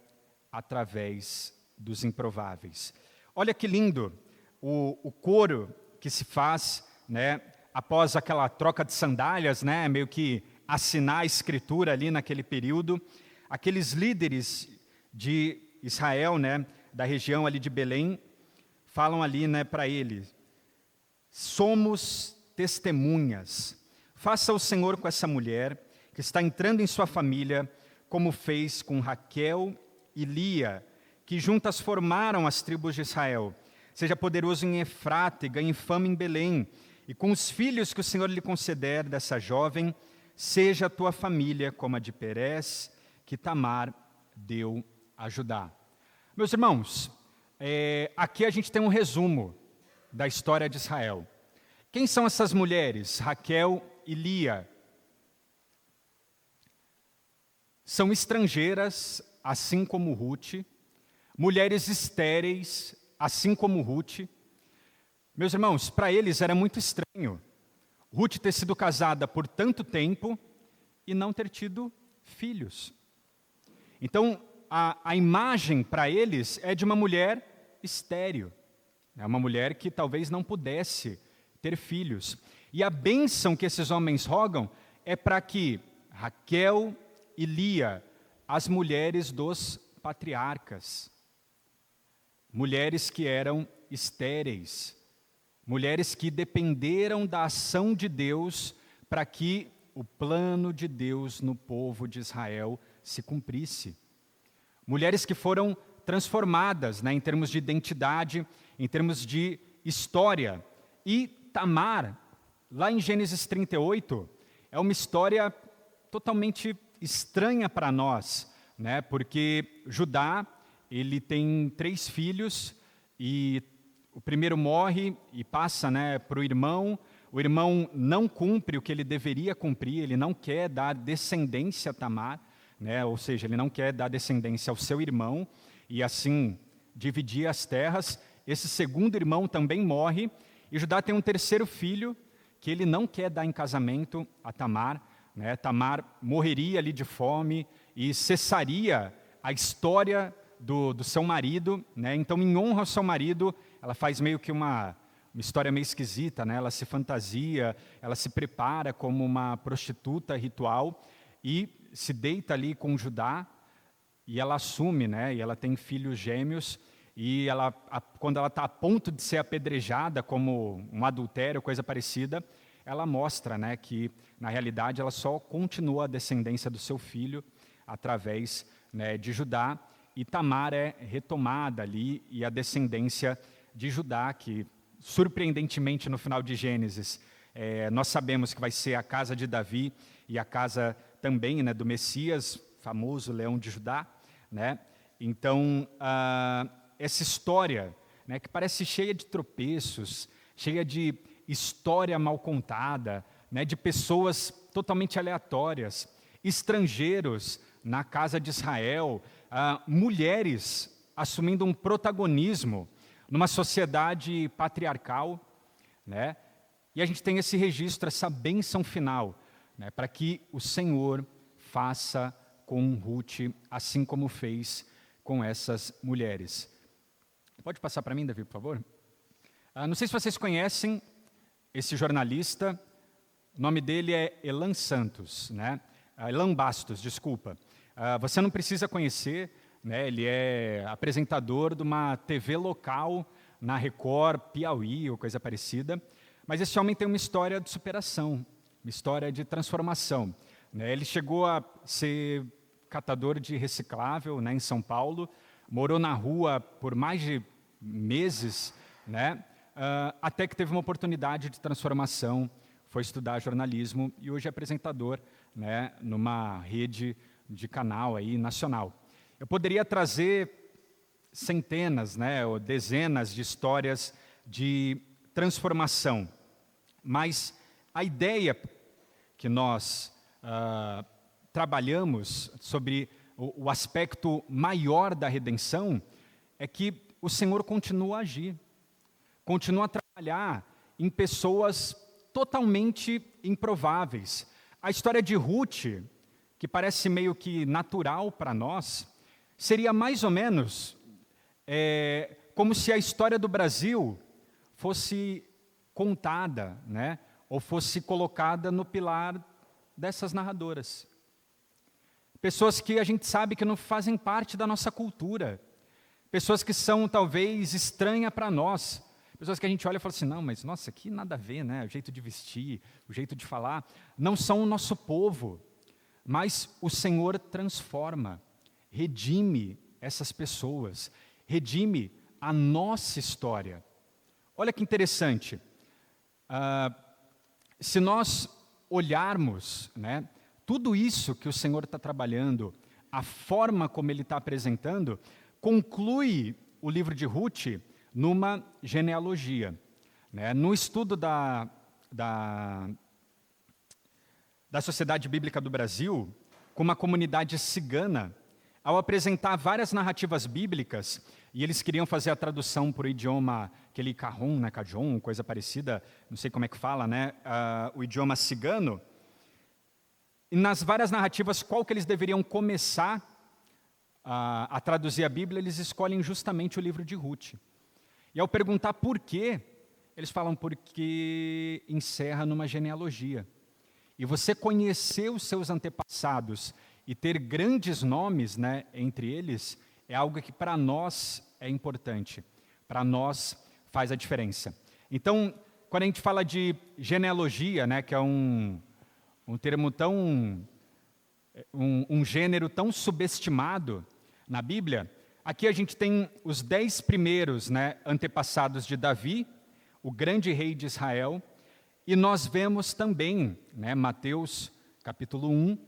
através dos improváveis. Olha que lindo o coro que se faz, após aquela troca de sandálias, meio que assinar a escritura ali naquele período. Aqueles líderes de Israel, da região ali de Belém, falam ali, para ele, somos testemunhas. Faça o Senhor com essa mulher que está entrando em sua família, como fez com Raquel e Lia, que juntas formaram as tribos de Israel. Seja poderoso em Efrata e ganhe fama em Belém. E com os filhos que o Senhor lhe conceder dessa jovem, seja a tua família como a de Perez, que Tamar deu a Judá. Meus irmãos, aqui a gente tem um resumo da história de Israel. Quem são essas mulheres? Raquel e Lia. São estrangeiras, assim como Ruth, mulheres estéreis, assim como Ruth. Meus irmãos, para eles era muito estranho Ruth ter sido casada por tanto tempo e não ter tido filhos. Então, a imagem para eles é de uma mulher estéril, é uma mulher que talvez não pudesse ter filhos. E a bênção que esses homens rogam é para que Raquel e Lia, as mulheres dos patriarcas, mulheres que eram estéreis, mulheres que dependeram da ação de Deus para que o plano de Deus no povo de Israel se cumprisse. Mulheres que foram transformadas, em termos de identidade, em termos de história. E Tamar, lá em Gênesis 38, é uma história totalmente estranha para nós, porque Judá, ele tem 3 filhos e o primeiro morre e passa para o irmão não cumpre o que ele deveria cumprir, ele não quer dar descendência a Tamar, ou seja, ele não quer dar descendência ao seu irmão e assim dividir as terras. Esse segundo irmão também morre e Judá tem um terceiro filho que ele não quer dar em casamento a Tamar. Tamar morreria ali de fome e cessaria a história do seu marido. Então, em honra ao seu marido, ela faz meio que uma história meio esquisita. Ela se fantasia, ela se prepara como uma prostituta ritual e se deita ali com Judá e ela assume, e ela tem filhos gêmeos. E quando ela está a ponto de ser apedrejada como um adultério, coisa parecida, ela mostra que, na realidade, ela só continua a descendência do seu filho através de Judá. E Tamar é retomada ali, e a descendência de Judá, que, surpreendentemente, no final de Gênesis, nós sabemos que vai ser a casa de Davi e a casa também do Messias, famoso leão de Judá. Então, essa história, que parece cheia de tropeços, cheia de história mal contada, de pessoas totalmente aleatórias, estrangeiros na casa de Israel, mulheres assumindo um protagonismo numa sociedade patriarcal, E a gente tem esse registro, essa bênção final, para que o Senhor faça com Ruth, assim como fez com essas mulheres. Pode passar para mim, Davi, por favor? Não sei se vocês conhecem esse jornalista, o nome dele é Elan Santos, Elan Bastos, desculpa. Você não precisa conhecer, ele é apresentador de uma TV local na Record, Piauí, ou coisa parecida, mas esse homem tem uma história de superação, uma história de transformação. Ele chegou a ser catador de reciclável, em São Paulo, morou na rua por mais de meses, até que teve uma oportunidade de transformação, foi estudar jornalismo e hoje é apresentador, numa rede de canal aí nacional. Eu poderia trazer centenas, ou dezenas de histórias de transformação, mas a ideia que nós trabalhamos sobre o aspecto maior da redenção é que o Senhor continua a agir, continua a trabalhar em pessoas totalmente improváveis. A história de Ruth, que parece meio que natural para nós, seria mais ou menos como se a história do Brasil fosse contada, ou fosse colocada no pilar dessas narradoras. Pessoas que a gente sabe que não fazem parte da nossa cultura, pessoas que são talvez estranhas para nós, pessoas que a gente olha e fala assim, não, mas nossa, aqui nada a ver, o jeito de vestir, o jeito de falar, não são o nosso povo, mas o Senhor transforma, redime essas pessoas, redime a nossa história. Olha que interessante. Se nós olharmos, né, tudo isso que o Senhor está trabalhando, a forma como Ele está apresentando, conclui o livro de Ruth numa genealogia. Né? No estudo da Sociedade Bíblica do Brasil, com uma comunidade cigana, ao apresentar várias narrativas bíblicas, e eles queriam fazer a tradução por idioma, aquele Cajun, né, Cajun, coisa parecida, não sei como é que fala, né, o idioma cigano, e nas várias narrativas, qual que eles deveriam começar a traduzir a Bíblia, eles escolhem justamente o livro de Ruth. E ao perguntar por quê, eles falam porque encerra numa genealogia. E você conhecer os seus antepassados e ter grandes nomes, né, entre eles, é algo que para nós é importante, para nós faz a diferença. Então, quando a gente fala de genealogia, né, que é um termo tão, um gênero tão subestimado na Bíblia, aqui a gente tem os 10 primeiros, né, antepassados de Davi, o grande rei de Israel, e nós vemos também, né, Mateus capítulo 1,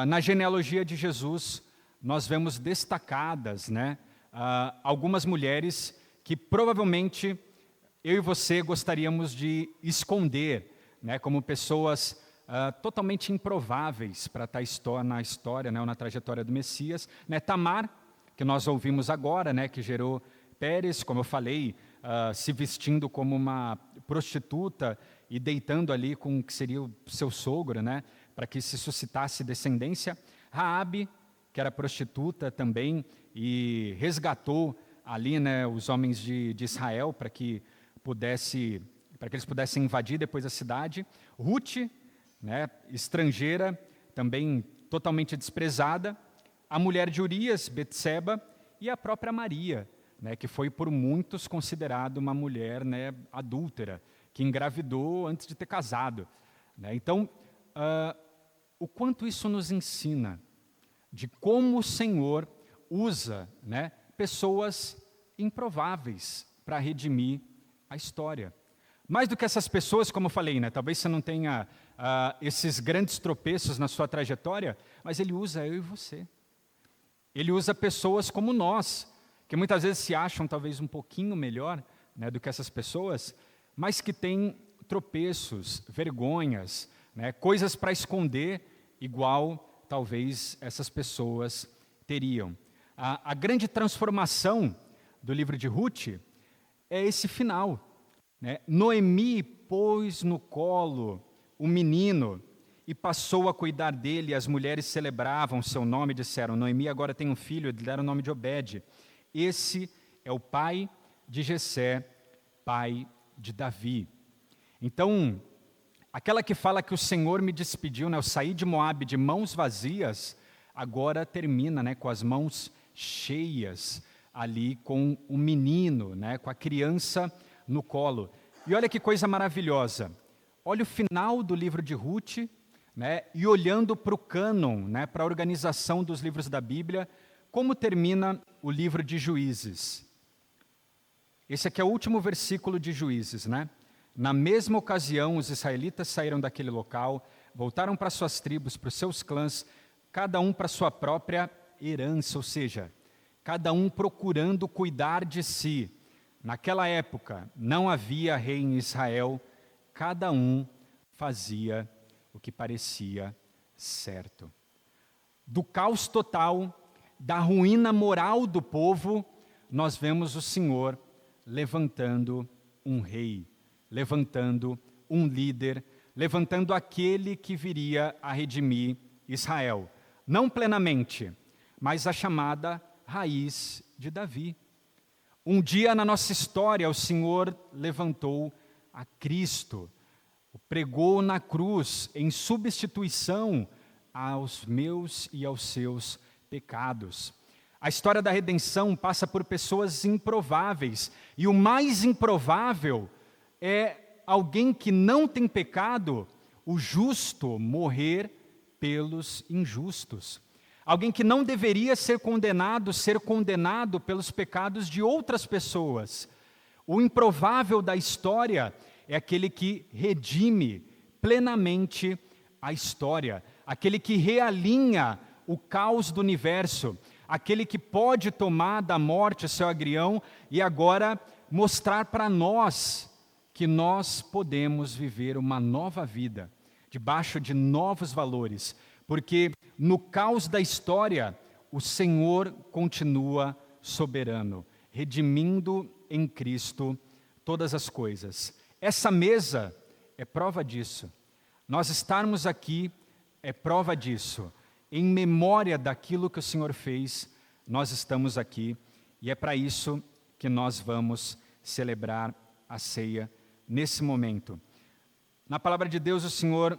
na genealogia de Jesus, nós vemos destacadas, né, algumas mulheres que provavelmente eu e você gostaríamos de esconder, né, como pessoas totalmente improváveis para estar na história, né, ou na trajetória do Messias. Né, Tamar, que nós ouvimos agora, né, que gerou Pérez, como eu falei, se vestindo como uma prostituta e deitando ali com o que seria o seu sogro, né, para que se suscitasse descendência. Raabe, que era prostituta também e resgatou ali, né, os homens de Israel para que eles pudessem invadir depois a cidade. Ruth, né, estrangeira, também totalmente desprezada. A mulher de Urias, Betseba, e a própria Maria, né, que foi por muitos considerada uma mulher, né, adúltera, que engravidou antes de ter casado. Né? Então, o quanto isso nos ensina de como o Senhor usa, né, pessoas improváveis para redimir a história. Mais do que essas pessoas, como eu falei, né, talvez você não tenha esses grandes tropeços na sua trajetória, mas Ele usa eu e você. Ele usa pessoas como nós, que muitas vezes se acham talvez um pouquinho melhor, né, do que essas pessoas, mas que têm tropeços, vergonhas, né, coisas para esconder, igual talvez essas pessoas teriam. A grande transformação do livro de Ruth é esse final. Né? Noemi pôs no colo o menino e passou a cuidar dele. As mulheres celebravam seu nome e disseram: Noemi agora tem um filho, lhe deram o nome de Obed. Esse é o pai de Jessé, pai de Davi. Então, aquela que fala que o Senhor me despediu, né, eu saí de Moabe de mãos vazias, agora termina, né, com as mãos cheias, ali com o menino, né, com a criança no colo. E olha que coisa maravilhosa. Olha o final do livro de Ruth, né, e olhando para o cânon, né, para a organização dos livros da Bíblia, como termina o livro de Juízes. Esse aqui é o último versículo de Juízes, né? Na mesma ocasião, os israelitas saíram daquele local, voltaram para suas tribos, para os seus clãs, cada um para sua própria herança, ou seja, cada um procurando cuidar de si. Naquela época, não havia rei em Israel, cada um fazia o que parecia certo. Do caos total, da ruína moral do povo, nós vemos o Senhor levantando um rei, levantando um líder, levantando aquele que viria a redimir Israel. Não plenamente, mas a chamada raiz de Davi. Um dia na nossa história, o Senhor levantou a Cristo, o pregou na cruz em substituição aos meus e aos seus pecados. A história da redenção passa por pessoas improváveis, e o mais improvável é alguém que não tem pecado, o justo, morrer pelos injustos. Alguém que não deveria ser condenado pelos pecados de outras pessoas. O improvável da história é aquele que redime plenamente a história, aquele que realinha o caos do universo, aquele que pode tomar da morte o seu agrião e agora mostrar para nós que nós podemos viver uma nova vida, debaixo de novos valores, porque no caos da história, o Senhor continua soberano, redimindo em Cristo todas as coisas. Essa mesa é prova disso. Nós estarmos aqui é prova disso. Em memória daquilo que o Senhor fez, nós estamos aqui e é para isso que nós vamos celebrar a ceia nesse momento. Na palavra de Deus, o Senhor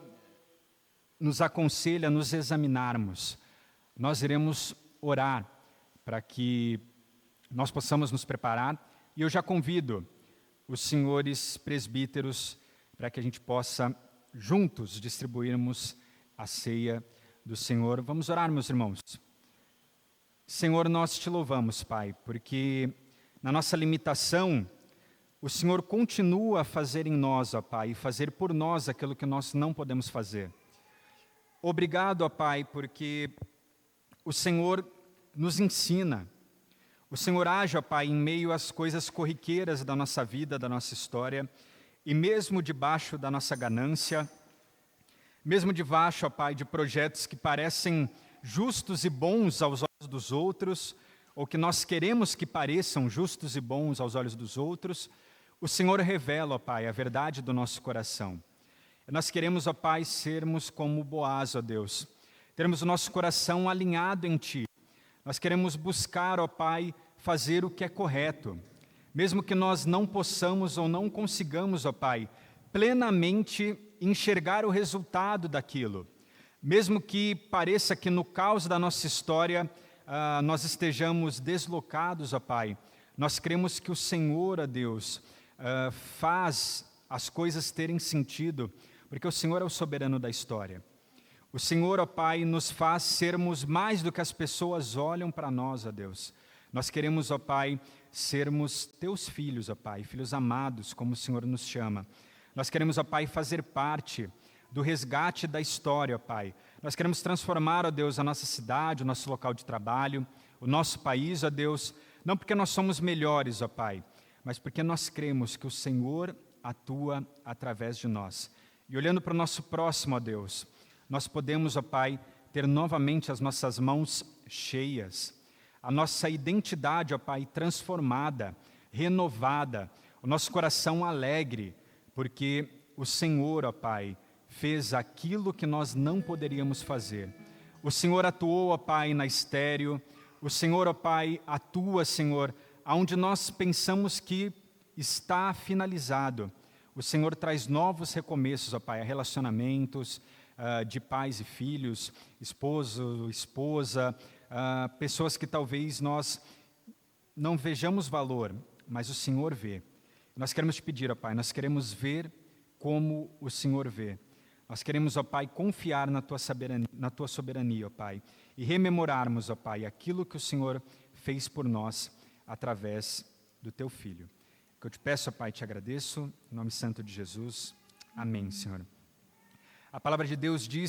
nos aconselha a nos examinarmos. Nós iremos orar para que nós possamos nos preparar e eu já convido os senhores presbíteros para que a gente possa juntos distribuirmos a ceia do Senhor. Vamos orar, meus irmãos. Senhor, nós te louvamos, Pai, porque na nossa limitação, o Senhor continua a fazer em nós, ó Pai, e fazer por nós aquilo que nós não podemos fazer. Obrigado, ó Pai, porque o Senhor nos ensina. O Senhor age, ó Pai, em meio às coisas corriqueiras da nossa vida, da nossa história, e mesmo debaixo da nossa ganância, mesmo debaixo, ó Pai, de projetos que parecem justos e bons aos olhos dos outros, ou que nós queremos que pareçam justos e bons aos olhos dos outros, o Senhor revela, ó Pai, a verdade do nosso coração. Nós queremos, ó Pai, sermos como Boaz, ó Deus, termos o nosso coração alinhado em Ti. Nós queremos buscar, ó Pai, fazer o que é correto, mesmo que nós não possamos ou não consigamos, ó Pai, plenamente enxergar o resultado daquilo, mesmo que pareça que no caos da nossa história nós estejamos deslocados, ó Pai, nós cremos que o Senhor, ó Deus, faz as coisas terem sentido, porque o Senhor é o soberano da história. O Senhor, ó Pai, nos faz sermos mais do que as pessoas olham para nós, ó Deus. Nós queremos, ó Pai, sermos Teus filhos, ó Pai, filhos amados, como o Senhor nos chama. Nós queremos, ó Pai, fazer parte do resgate da história, ó Pai. Nós queremos transformar, ó Deus, a nossa cidade, o nosso local de trabalho, o nosso país, ó Deus, não porque nós somos melhores, ó Pai, mas porque nós cremos que o Senhor atua através de nós. E olhando para o nosso próximo, ó Deus, nós podemos, ó Pai, ter novamente as nossas mãos cheias, a nossa identidade, ó Pai, transformada, renovada, o nosso coração alegre, porque o Senhor, ó Pai, fez aquilo que nós não poderíamos fazer. O Senhor atuou, ó Pai, na estéreo, o Senhor, ó Pai, atua, Senhor, aonde nós pensamos que está finalizado. O Senhor traz novos recomeços, ó Pai, a relacionamentos de pais e filhos, esposo, esposa, pessoas que talvez nós não vejamos valor, mas o Senhor vê. Nós queremos te pedir, ó Pai, nós queremos ver como o Senhor vê. Nós queremos, ó Pai, confiar na tua soberania, ó Pai, e rememorarmos, ó Pai, aquilo que o Senhor fez por nós através do Teu Filho. O que eu te peço, ó Pai, te agradeço, em nome santo de Jesus. Amém, Senhor. A palavra de Deus diz